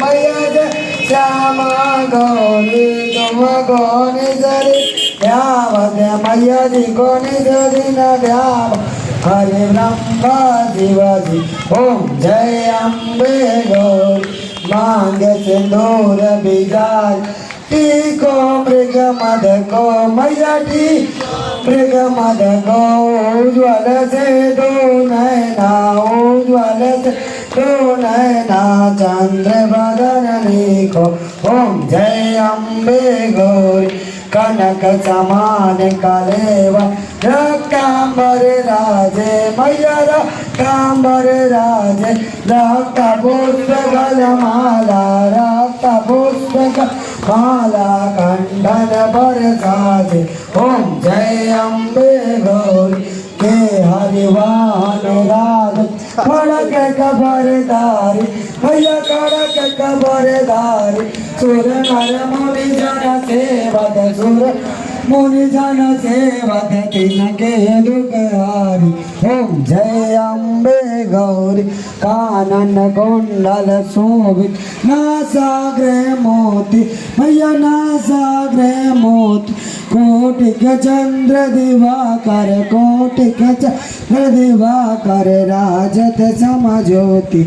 मैया श्यामा गौरी तुम गौनी जरी ध्याव मैया जी गौनी जरी न ध्याव हरे ब्रह्मा शिवाजी ओम जय अम्बे गौरी मांगे सिंदूर बिजाय टीको मृग मद को मैया टी मृग मद को उज्ज्वल से दो नैना उज्ज्वल से दो नैना चंद्र बदन को ओम जय अम्बे गौरी कनक समान कलेवा रक्तांबर राजे मैया रक्तांबर राजे रक्त पुष्प गलमाला रक्त पुष्प माला कंठन पर साजे ओम जय अम्बे गौरी के हरिवाहन राज खड़क कबरदारी भैया खड़क कबरदारी सुर नर मुनि जन सेवक सुर मुनि जन सेवक तिनके दुखहारी ओम जय अम्बे गौरी कानन कुंडल शोभित नासाग्रे मोती भैया नासाग्रे मोती कोटिक चंद्र दिवाकर कोटिक चंद्र दिवाकर राजत समज्योति।